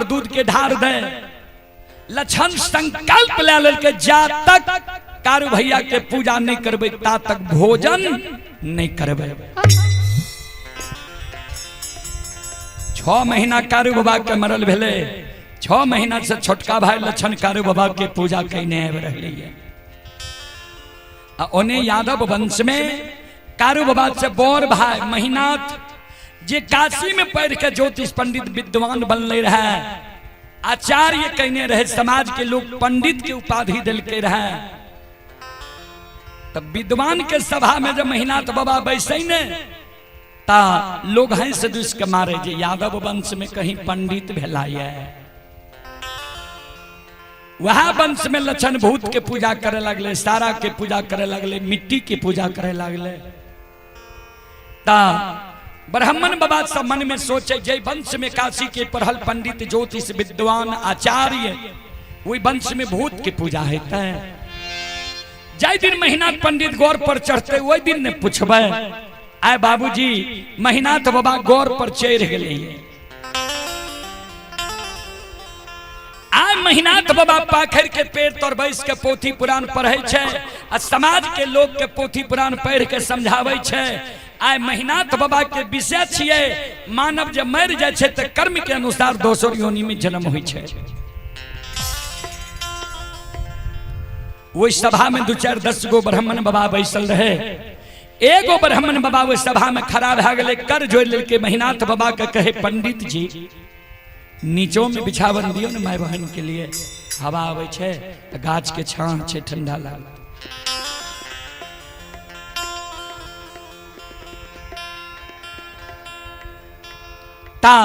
दूध के ढार दे। लक्षण संकल्प ले लेके जा तक कारू भैया के पूजा नहीं करबे ता तक भोजन नहीं करबे। 6 महीना कारू बाबा के मरल भेले। 6 महीना से छोटका भाई लक्षण कारू बाबा के पूजा कईने आब रहले है। ओने यादव वंश में कारू बाबा से बोर भाई महीनाथ जे काशी में पढ़ के ज्योतिष पंडित विद्वान बनले रहे, आचार्य कहने रहे, समाज के लोग पंडित के उपाधि दिल के रहे। तब विद्वान के सभा में जब महीनाथ बाबा बैसे ने ता लोग हैं सदुष के मारे जे यादव वंश में कहीं पंडित भेलाये। वह वंश में लक्षण भूत के पूजा करे लगले, सारा के पूजा करे लगले, मिट्टी के पूजा करे लगले। ता ब्राह्मण बाबा सब मन में सोचे जय वंश में काशी के पढ़ल पंडित ज्योतिष विद्वान आचार्य वही वंश में भूत की पूजा होता है। जय दिन महीनाथ पंडित गौर पर चढ़ते वही दिन ने पूछबे आय बाबूजी महीनाथ बाबा गौर पर चढ़ गए। आय महीनाथ बाबा पाखर के पेड़ तर बैस के पोथी पुराण पढ़े छे आ समाज के लोग के पोथी पुराण पढ़ के समझावे छे। आय महीनाथ बाबा के विषय छिए मानव जब मर जाए छे त कर्म के अनुसार दोसर योनि में जन्म होई छे। वो सभा में 2-4-10 गो ब्राह्मण बाबा बैसल रहे। एगो ब्राह्मण बाबा वो सभा में खड़ा भ गए, कर जोड़ लेके महीनाथ बाबा के कहे पंडित जी नीचों में बिछावन दियो न माय बहन के लिए, हवा आवे छे गाछ के छां छे ठंडा लाग। ता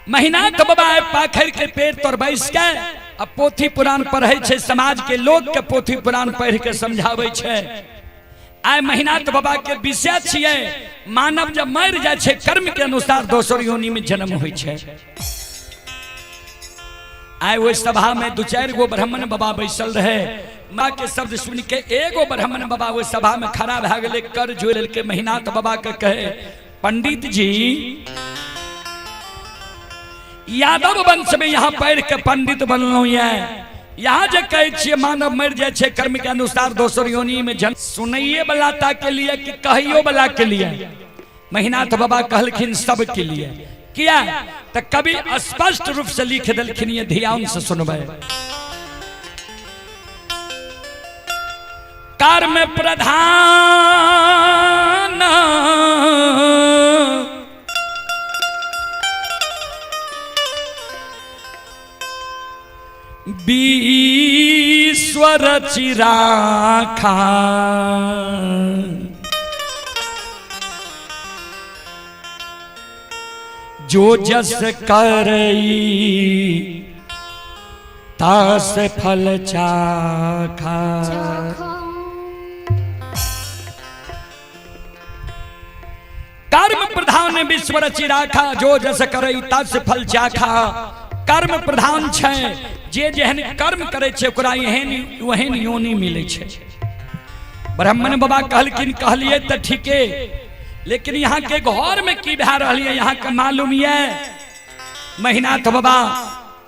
महीनाथ बाबा पाखर के पेड़ तर बैस के अब पोथी पुराण पढ़े छे, समाज के लोग के पोथी पुराण पढ़ के समझावे छे। आय महीनाथ बाबा के विषय छिए मानव जब मर जाए छे कर्म के अनुसार दोसर योनि में जन्म होई छे। आय वो सभा में 2-4 गो ब्राह्मण बाबा बैसल रहे। माँ के शब्द सुन के एगो ब्राह्मण बाबा वो सभा में खड़ा भ गए, कर जोड़ के महीनाथ बाबा के कहे पंडित जी यादव वंश में यहाँ पढ़ के पंडित बनलो है, यहाँ जो कहे मानव मर जाए छे कर्म के अनुसार दोसर योनि में जन्म सुनइए बलाता के लिए कि कहियो बला के लिए। महीनाथ बाबा कहलखिन सब के लिए। किया तो कभी स्पष्ट रूप से लिख दिलखिन, ये ध्यान से सुनबे। कर्म प्रधान बीश्वर चिराखा जो जस करई तास फल चाखा। कर्म प्रधान विश्वर चिराखा जो जस करई तास फल चाखा। कर्म प्रधान छे, जे जेहन कर्म करे छे ओकरा एहन वहन योनि मिले छे। ब्राह्मण बाबा कहलखिन कहलिए तो ठीके, लेकिन यहाँ के घर में की भा रही है यहाँ का मालूम है। महीनाथ बाबा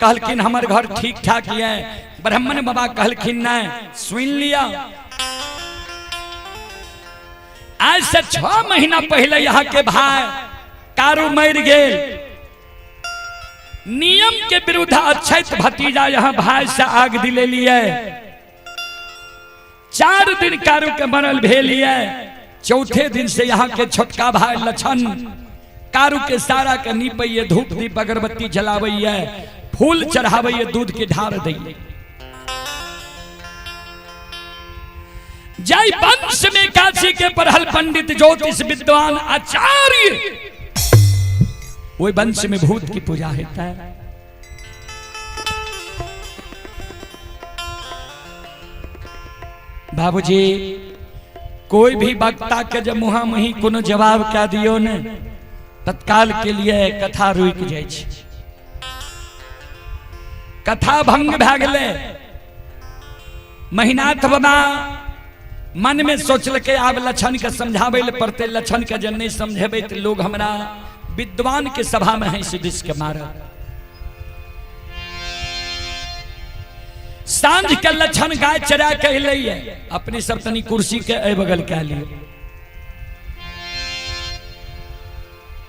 कहलखिन हमर घर ठीक ठाक है। ब्राह्मण बाबा कहलखिन नहीं, सुन लिया आज से 6 महीना पहले यहाँ के भाई कारू मर गए। नियम के विरुद्ध अक्षत भतीजा यहाँ भाई से आग दिले लिए। 4 दिन कारू के मरल भेलिए। चौथे दिन से यहाँ के छोटका भाई लक्षण कारू के सारा के नीपैये, धूप दीप अगरबत्ती जलावैये, फूल चढ़ावैये, दूध के ढार दैये। जय वंश में काशी के पढ़ल पंडित ज्योतिष विद्वान आचार्य वही वंश में भूत की पूजा होता है। बाबूजी कोई भी वक्ता के जब मुहा मुही कोनो जवाब क्या दियो ने तत्काल के लिए कथा रुक जाए छे। कथा भंग भ गेले। महीनाथ बाबा मन में सोचल के आब लक्षण के समझावे ले पड़ते। लक्षण के जन नहीं समझेबे तो लोग हमरा विद्वान के सभा में है सिदिश के मारा। सांझ के लक्षण गाय चरा के लिए अपनी सब तनी कुर्सी के ए बगल के लिए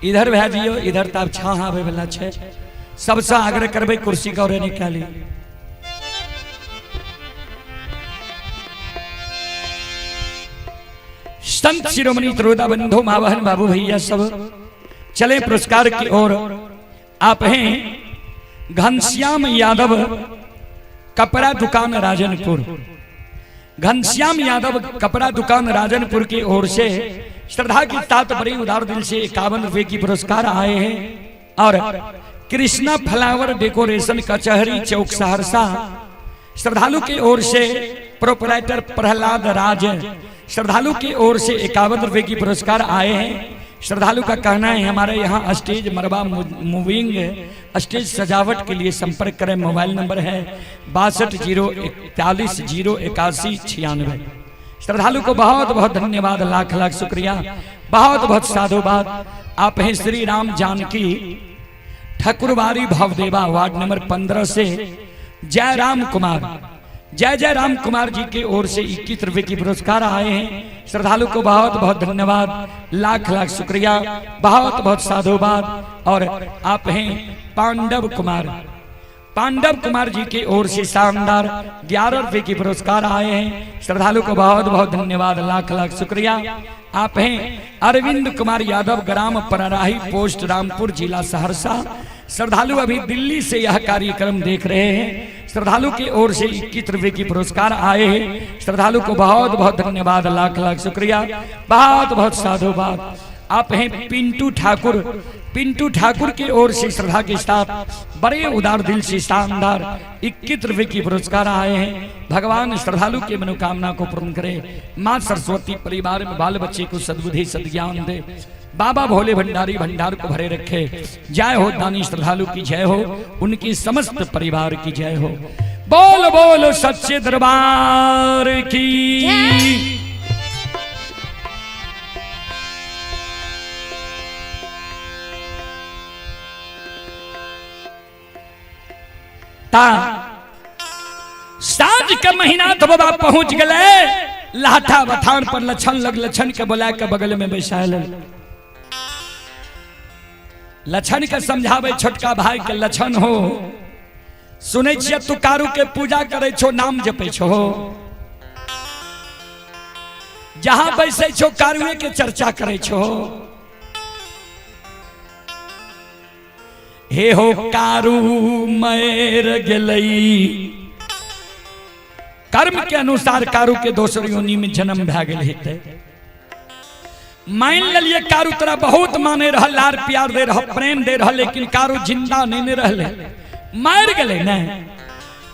इधर भे दियो, इधर तब छाह आवे वाला छे, सबसे आग्रह करबे कुर्सी का ओरे निकाली। संत शिरोमणि त्रोदा बंधु मावहन बाबू भैया सब चले पुरस्कार की ओर। आप हैं घनश्याम यादव, कपड़ा दुकान राजनपुर। घनश्याम यादव कपड़ा दुकान राजनपुर की ओर से श्रद्धा की तात बड़ी उदार दिल से 51 रुपए की पुरस्कार आए हैं। और कृष्णा फ्लावर डेकोरेशन कचहरी चौक सहरसा श्रद्धालु की ओर से प्रोपराइटर प्रहलाद राज, श्रद्धालु की ओर से 51 रुपए की पुरस्कार आए हैं। श्रद्धालु का कहना है हमारे यहाँ स्टेज मरबा मूविंग स्टेज सजावट के लिए संपर्क करें। मोबाइल नंबर है 6204108196। श्रद्धालु को बहुत बहुत धन्यवाद, लाख लाख शुक्रिया, बहुत बहुत साधुवाद। आप हैं श्री राम जानकी ठकुरबारी भवदेवा वार्ड नंबर 15 से जय राम कुमार, जय जय राम कुमार जी की ओर से 21 रुपए की पुरस्कार आए हैं। श्रद्धालु को बहुत बहुत धन्यवाद, लाख लाख शुक्रिया, बहुत बहुत साधुवाद। और आप हैं पांडव कुमार, पांडव कुमार जी की ओर से शानदार 11 रुपए की पुरस्कार आए हैं। श्रद्धालु को बहुत बहुत धन्यवाद, लाख लाख शुक्रिया। आप हैं अरविंद कुमार यादव, ग्राम परराही, पोस्ट रामपुर, जिला सहरसा। श्रद्धालु अभी दिल्ली से यह कार्यक्रम देख रहे हैं। श्रद्धालु की ओर से 21 रुपए की पुरस्कार आए हैं। श्रद्धालु को बहुत बहुत धन्यवाद, लाख लाख शुक्रिया, बहुत बहुत साधुवाद। आप हैं पिंटू ठाकुर, पिंटू ठाकुर की ओर से श्रद्धा के साथ बड़े उदार दिल से शानदार 21 रुपए की पुरस्कार आए हैं। भगवान श्रद्धालु की मनोकामना को पूर्ण करे। माँ सरस्वती परिवार में बाल बच्चे को सद्बुद्धि सद्ज्ञान दे। बाबा भोले भंडारी भंडार को भरे रखे। जय हो दानी श्रद्धालु की जय हो, उनकी समस्त परिवार की जय हो। बोल बोल सच्चे दरबार की। साँझ का महीना तो बाबा पहुंच गए। लाठा बथान पर लछन लग, लछन के बोला के बगल में बैसाल। लछन के समझावे छोटका भाई के लछन हो, सुने छिए तू कारू के पूजा करे छो, नाम जपे छो, जहां बैसे छो कारुए के चर्चा करे छो। हे हो कारू मैर गेलई, कर्म के अनुसार कारू के दोसर योनि में जन्म भे गेल हेते। मान लिये कारू तोरा बहुत माने रह, लार प्यार दे रह, प्रेम दे रह, लेकिन कारू जिंदा नहीं रहले, मर गेले न।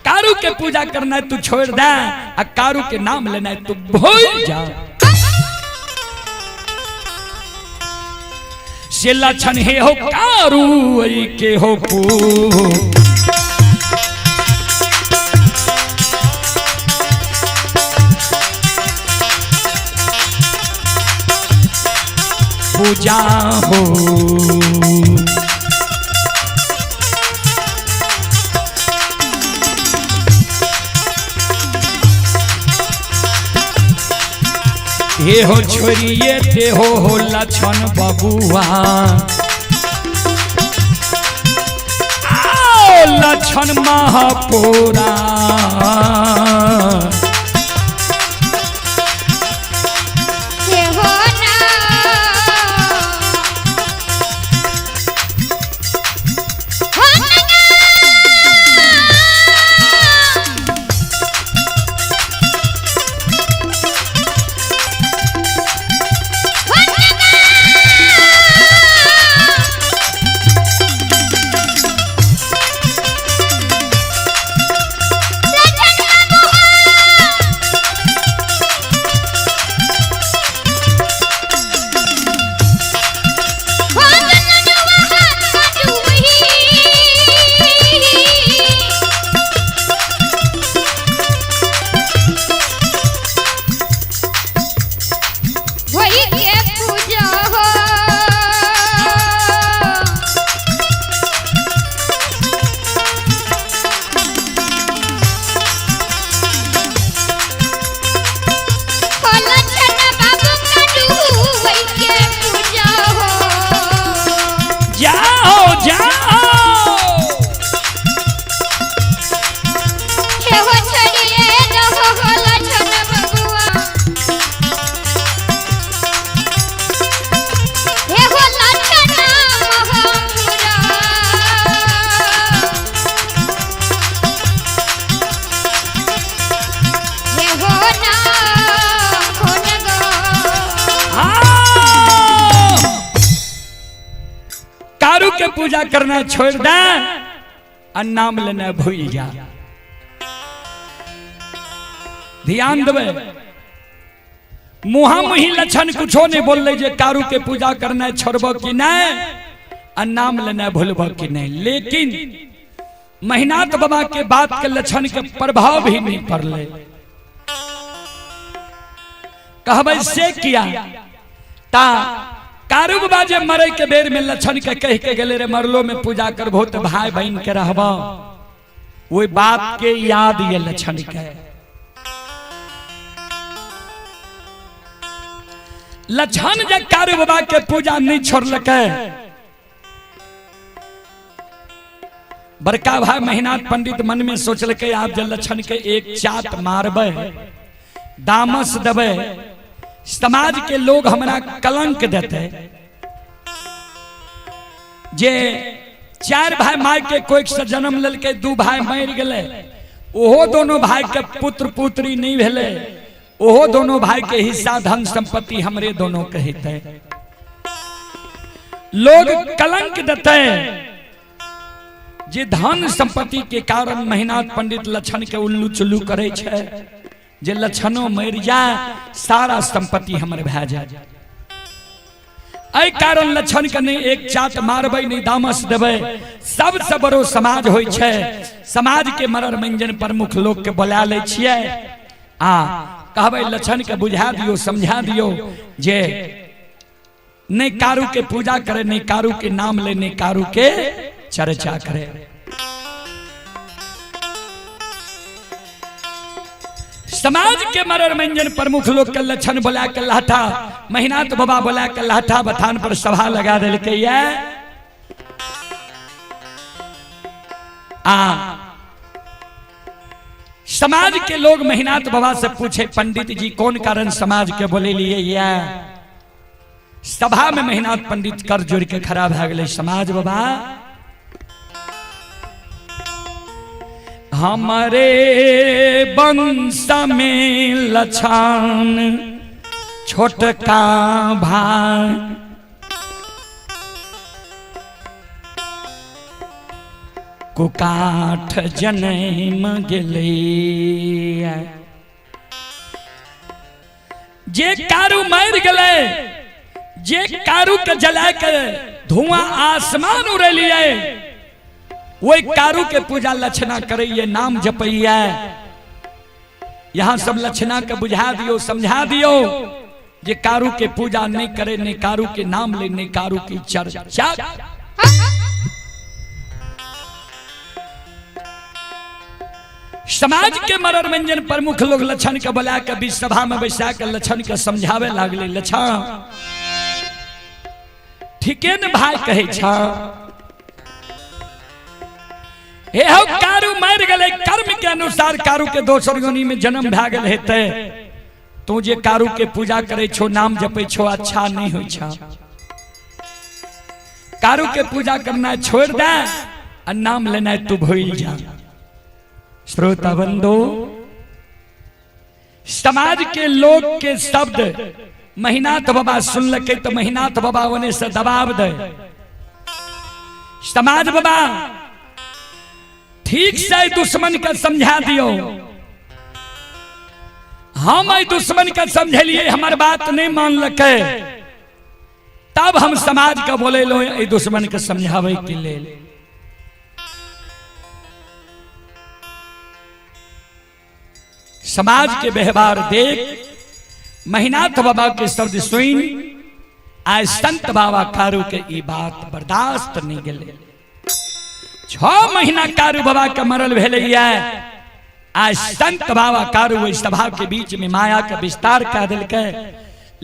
कारू के पूजा करना तू छोड़ दे, आ कारू के नाम लेना तू भूल जा। से लछन हे हो कारू के हो पू, पूजा हो। हे हो छोरिए ते हो लछन बबुआ, लछन महापुरा। पूजा करना छोड़ दे और नाम लेना भूल जा। ध्यान देवे, मुहा मुही लक्षण कुछो नहीं बोल ले जे कारू के पूजा करना छोड़ब कि नहीं और नाम लेना भूलब कि नहीं। लेकिन महिनाथ बाबा के बात के लक्षण के प्रभाव भी नहीं पड़ले। कहबे से किया ता कारू बाबा जे मरे के बेर में लक्षण के कह के गेले रे मरलो में पूजा करबो तो भाई बहन के रहबो, वो बात के याद ये लक्षण के। लक्षण जे कारू बाबा के पूजा नहीं छोड़लके, बड़का भाई महिनाथ पंडित मन में सोचलके आप जब लक्षण के एक चाट मारबे, दामस देवे, समाज के लोग हमरा कलंक देते। जे 4 भाई माय के कोई से जन्म ललके, 2 भाई मर गए, ओहो दोनों भाई के पुत्र पुत्री नहीं भेले, ओहो दोनों भाई के हिस्सा धन संपत्ति हमरे दोनों के हिते। लोग कलंक देते जे धन संपत्ति के कारण महिनाथ पंडित लक्षण के उल्लू चुल्लू करे छे, जे लक्षणों मर जाए सारा संपत्ति हमर भै जाए। एहि कारण लक्षण के नहीं एक चाट मारबे नहीं दामस देवे। सबसे बड़ो समाज होय छे, समाज के मरर मंजन प्रमुख लोग के बुला ले छिए आ कहबे लक्षण के बुझा दियो समझा दियो जे नहीं कारू के पूजा करे, नहीं कारू के नाम ले, नहीं कारू के चर्चा करे। समाज के मरर मंजन प्रमुख लोग के लक्षण बोला के लाठा, महिनाथ बाबा बोला के लाठा बथान पर सभा लगा दिलके ये समाज के लोग महिनाथ बाबा से पूछे, पंडित जी कौन कारण समाज के बोले लिए ये? सभा में महिनाथ पंडित कर जोड़ के खड़ा भा गए, समाज बाबा हमारे वंश में लक्षण छोटका भाई कुकाठ जन्म गेले, जे कारू मर गले, जे कारू के जला के धुआं आसमान उड़ेलिए, वही कारू के पूजा लक्षणा करिए, नाम जपइए। यहां सब लक्षणा के बुझा दियो समझा दियो जे कारू के पूजा नहीं करे, नहीं कारू के नाम ले, नहीं कारू की चर्चा। समाज के मरर मंजन प्रमुख लोग लक्षण के बुला के बीच सभा में बैसा के लक्षण के समझावे लागले। लक्षण ठीके न भाई कहे छा, हे हो कारू मर गए, कर्म के अनुसार कारू के दोसर योनि में जन्म भा गए हेते, तू जे कारू के पूजा करे छो, नाम जपे छो, अच्छा नहीं हो छा। कारू के पूजा करना छोड़ दे और नाम लेना तू भूल जा। श्रोता बंधु, समाज के लोग के शब्द महिनाथ बाबा सुन लके तो महिनाथ बाबा उन्हें से दबाव दे। समाज बाबा ठीक से दुश्मन का समझा दियो, हम दुश्मन का समझलिए, हमार बात नहीं मान लके, तब हम समाज का बोले लो दुश्मन के समझावे के लिए। समाज के व्यवहार देख महिनाथ बाबा के शब्द सुन आज संत बाबा कारू के ई बात बर्दाश्त नहीं गले। 6 महीना कारू बाबा का मरल भेले, आज संत बाबा कारू वही सभा के बीच में माया का विस्तार कर दिल के।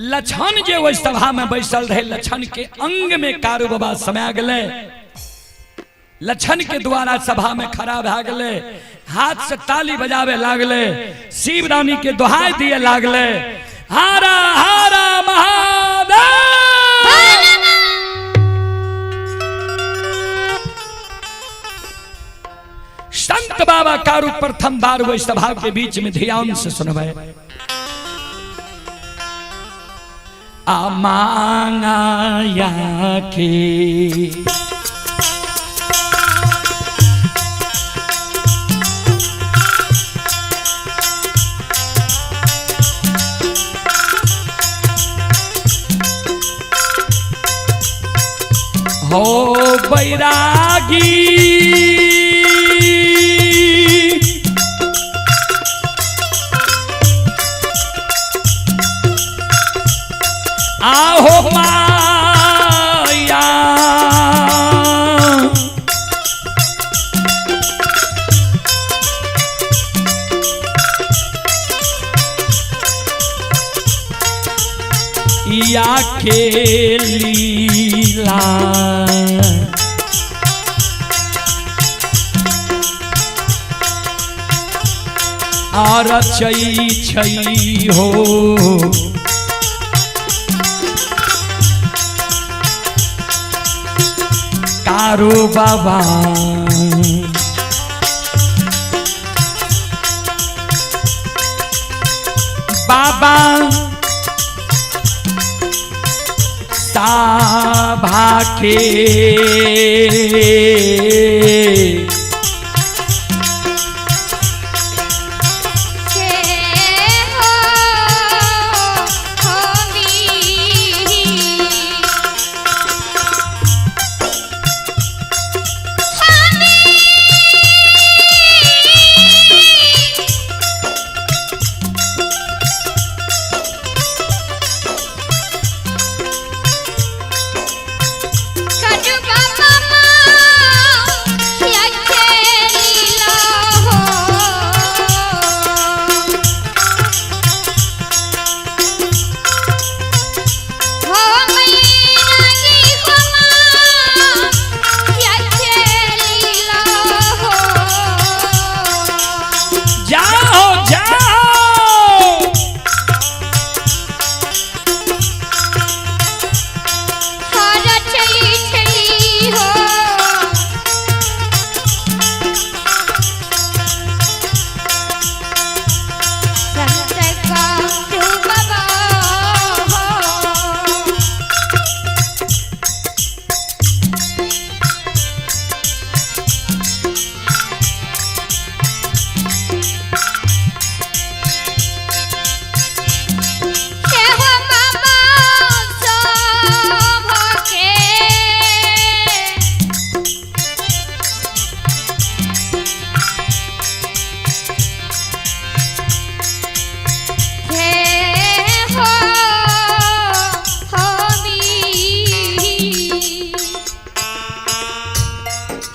लक्षण जे वही सभा में बैसल रहे, लक्षण के अंग में कारू बाबा समा गए, लक्षण के द्वारा सभा में खड़ा भा गए, हाथ से ताली बजावे लागले, शिव रानी के दोहाई दिए लागले, हारा हारा महादेव। संत बाबा कारू प्रथम बार वही सभा के बीच में ध्यान से सुनवे। आ मांगा के बैरागी आहो माया या खेलीला और छई छई हो कारो बाबा बाबा साभा के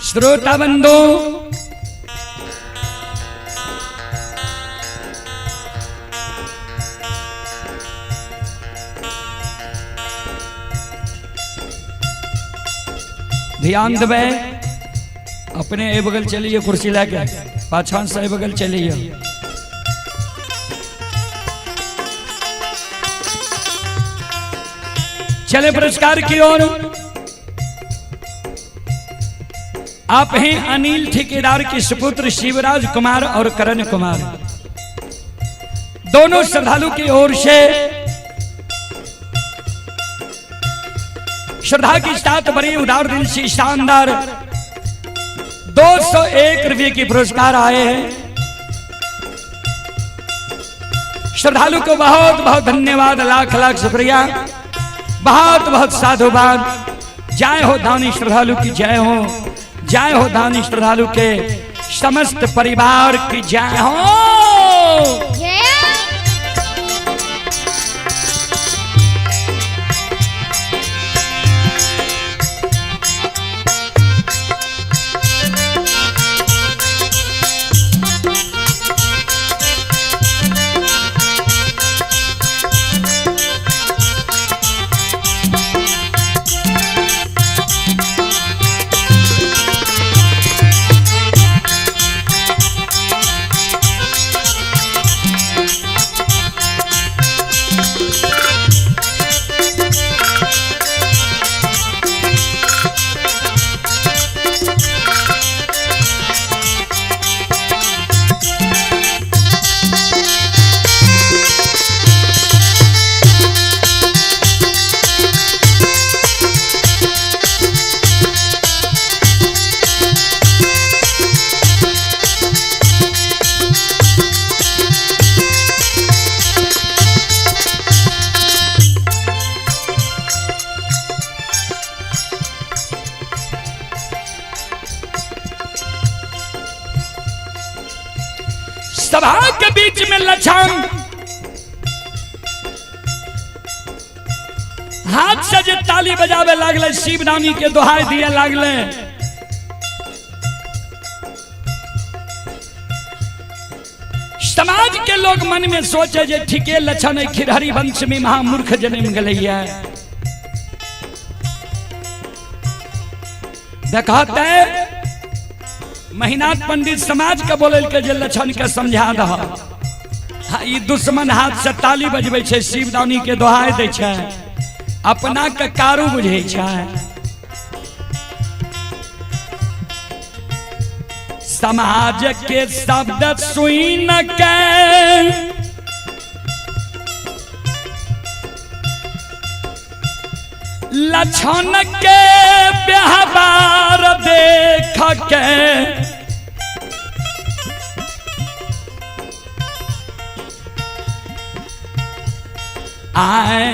श्रोता बंधु ध्यान देवे अपने ए बगल चलिए कुर्सी लेके पाछान से बगल चलिए चले पुरस्कार की ओर। आप हैं अनिल ठेकेदार के सुपुत्र शिवराज कुमार और करण कुमार, दोनों श्रद्धालु की ओर से श्रद्धा की साथ बड़ी उदार दिल से शानदार 201 रुपये की पुरस्कार आए हैं। श्रद्धालु को बहुत बहुत धन्यवाद, लाख लाख शुक्रिया, बहुत बहुत साधुवाद। जय हो दानी श्रद्धालु की जय हो, जय हो दानी श्रद्धालु के समस्त परिवार की जय हो। सभा के बीच में लछन हाथ से जे ताली बजावे लागले, शिवरानी के दोहाई दिए लागले। समाज के लोग मन में सोचे जे ठीके लक्षण है, खिरहरी वंश में महामूर्ख जन्म गलैया। देखते महीनाथ पंडित समाज के बोलल के जे लक्षण के समझा दह। ई दुश्मन हाथ से ताली बजबै छै, शिवरानी के दोहाई दै छै, अपना के कारू बुझै छै। समाज के शब्द सुन के लक्षण के व्यवहार देख के आए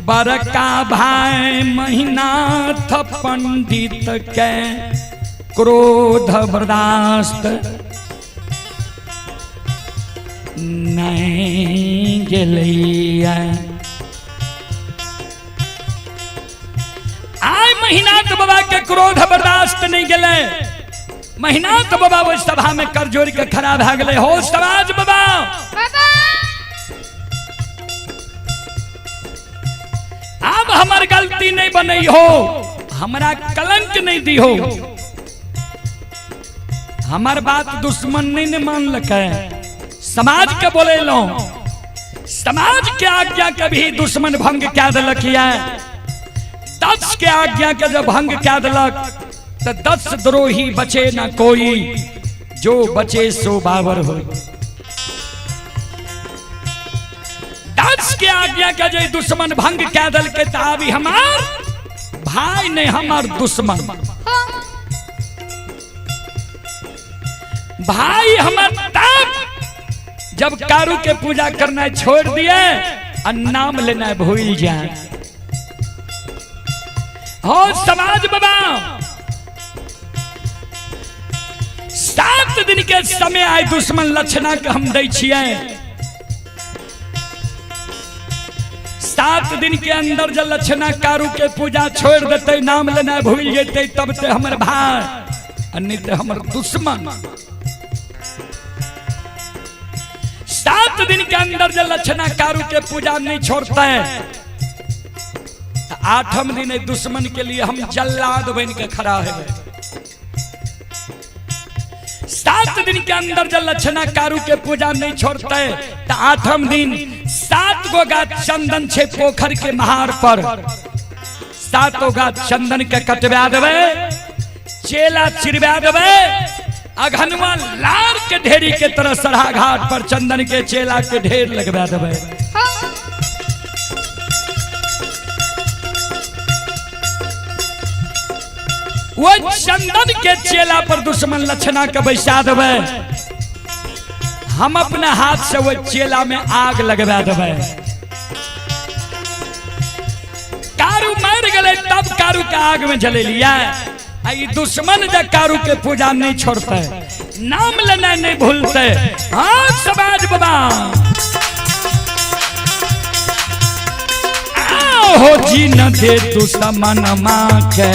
बड़का भाई महीनाथ पंडित के क्रोध बर्दाश्त नहीं गेलैया। आय महीनाथ बाबा के क्रोध बर्दाश्त नहीं गेले। महीनाथ बाबा वो सभा में कर जोड़ के खड़ा भा गए। हो समाज बाबा, अब हमार गलती नहीं बनई हो, हमारा कलंक नहीं दी हो। हमार बात दुश्मन नहीं मान लके, समाज के बोले लो। समाज के आज्ञा के भी दुश्मन भंग क्या दिलक है। 10 के आज्ञा के जब भंग क्या दिलक तो 10 द्रोही बचे ना कोई, जो बचे सो बाबर हो। 10 के आज्ञा के जो दुश्मन भंग क्या दिल के ताबी हमार भाई नहीं, हमार दुश्मन भाई। हमार तब जब कारू के पूजा करना छोड़ दिए और नाम लेना भूल जाए। हो समाज बाबा, 7 दिन के समय आए दुश्मन लक्षणा के हम दै छियै। 7 दिन के अंदर जब लक्षणा कारू के पूजा छोड़ देते, नाम लेना भूल जेते, तब ते हमर भाई नहीं तो हमर दुश्मन। 7 दिन के अंदर जब लक्षणा कारू के पूजा नहीं छोड़ता है, 8वें दिन दुश्मन के लिए हम जल्लाद बन के खड़ा है। 7 दिन के अंदर जब लक्षणा कारू के पूजा नहीं छोड़ता है तो 8वें दिन 7 गो गाछ चंदन छे पोखर के महार पर, 7 गाछ चंदन के कटवा देवे, चेला चिरवा देवे। अघनुआ लार के ढेरी के तरह सड़ा घाट पर चंदन के चेला के ढेर लगवा देवे। वो चंदन के चेला पर दुश्मन लक्षणा के बैसा देवे। हम अपने हाथ से वो चेला में आग लगवा देवे। कारू मर गए तब कारू के आग में जले लिया। आई दुश्मन जब कारू के पूजा नहीं छोड़ते, नाम लेना नहीं भूलते। हाँ समाज बाबा, हो जी न दे दुश्मन माँ के।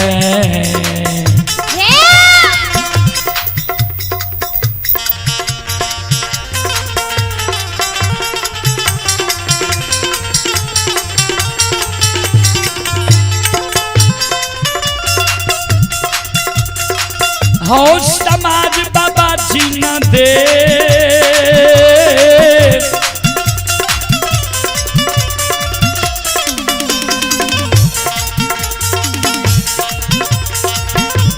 हो समाज बाबा जी न दे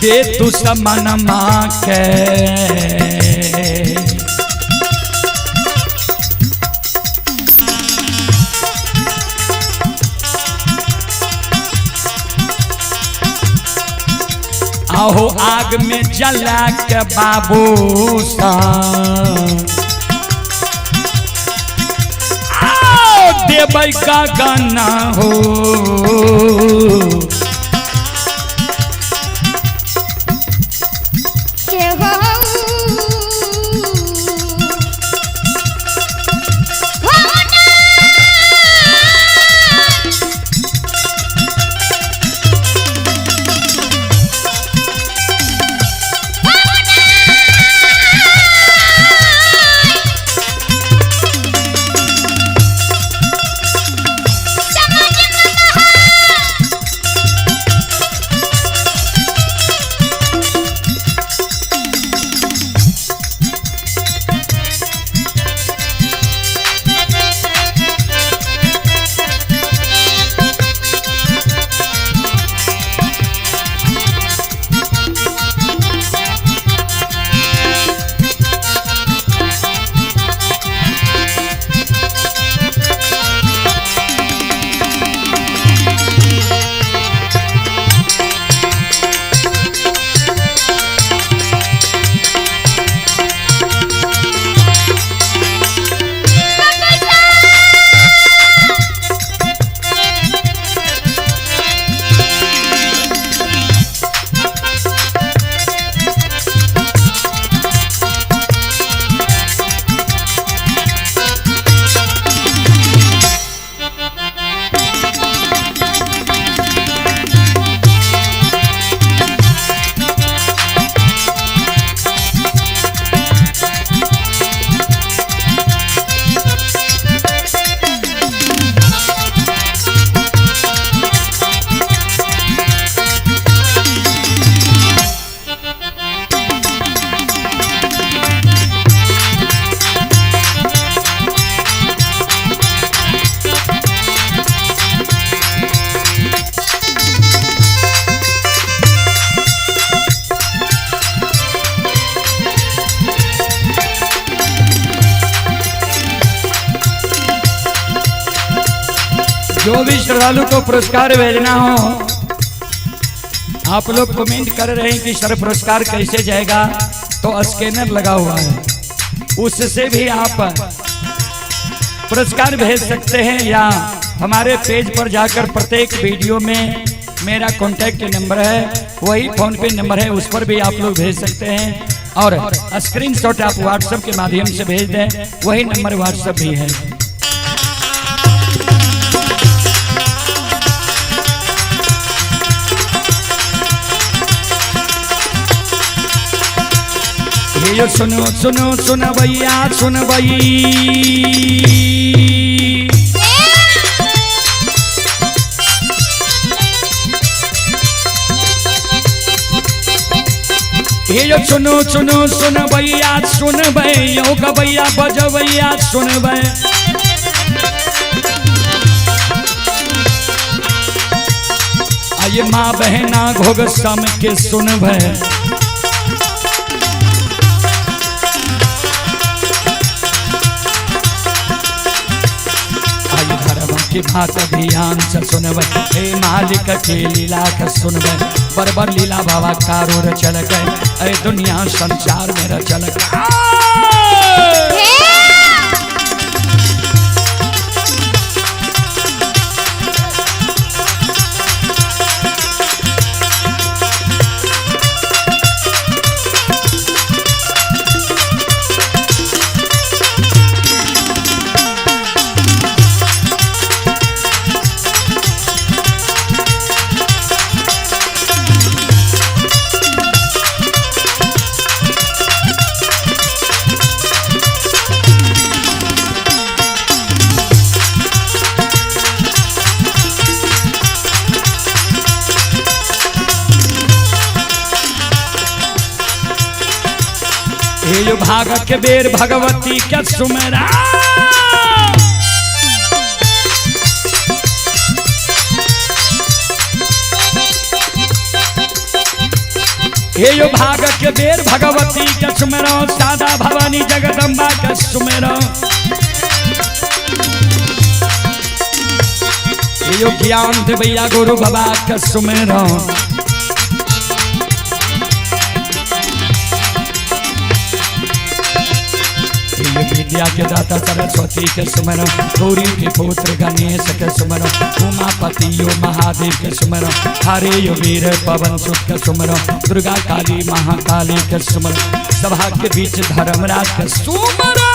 दे दुश्मन माँ के। आहो आग में जला के बाबू सा देवई का गाना हो। जो भी श्रद्धालु को पुरस्कार भेजना हो, आप लोग कमेंट कर रहे हैं कि सर पुरस्कार कैसे जाएगा, तो स्कैनर लगा हुआ है, उससे भी आप पुरस्कार भेज सकते हैं, या हमारे पेज पर जाकर प्रत्येक वीडियो में मेरा कॉन्टैक्ट नंबर है, वही फोन पे नंबर है, उस पर भी आप लोग भेज सकते हैं। और स्क्रीनशॉट आप व्हाट्सएप के माध्यम से भेज दें, वही नंबर व्हाट्सएप भी है। ये सुनो सुनो सुन भैया सुन भई, ये सुनो सुनो सुन भैया सुन भैया का भैया बजवैया सुन भै, आइए माँ बहना घोग सम के सुन भै, की बात ध्यान से सुनब, हे मालिक के लीला का सुनब, बरबर लीला बाबा कारो चल गए, ऐ दुनिया संसार में चल गए। हे भाग के बेर भगवती के सुमरा, हे भाग के बेर भगवती के सुमरो, सादा भवानी जगदम्बा के सुमरो, हे ज्ञान दे भैया गुरु बाबा के सुमरो, विद्या के दाता सरस्वती के सुमरो, गौरी के पुत्र गणेश के सुमरो, उमापति यो महादेव के सुमरो, हरे यो वीर पवन सुत के सुमरो, दुर्गा काली महाकाली के सुमरो, सभा के बीच धर्मराज के सुमरो।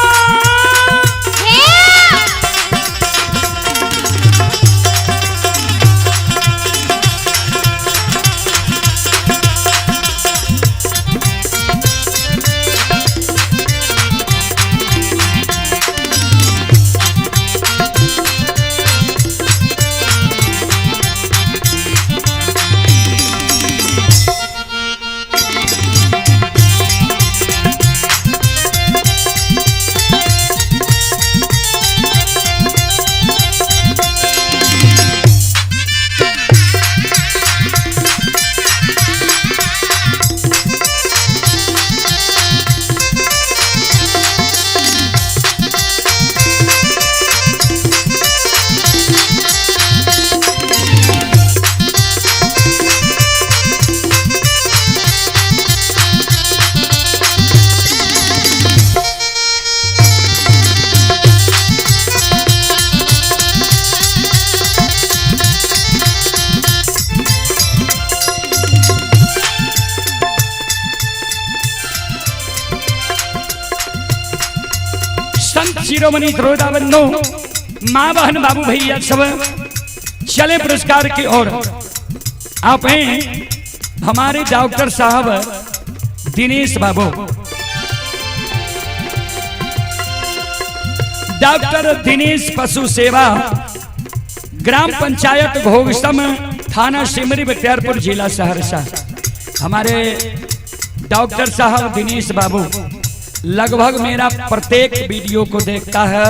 शिरोमणि श्रोताबंधु, माँ बहन बाबू भैया सब चले पुरस्कार की ओर। आप हैं हमारे डॉक्टर साहब दिनेश बाबू, डॉक्टर दिनेश पशु सेवा, ग्राम पंचायत घोगसम, थाना सिमरी बख्तियारपुर, जिला सहरसा। हमारे डॉक्टर साहब दिनेश बाबू लगभग मेरा प्रत्येक वीडियो को देखता है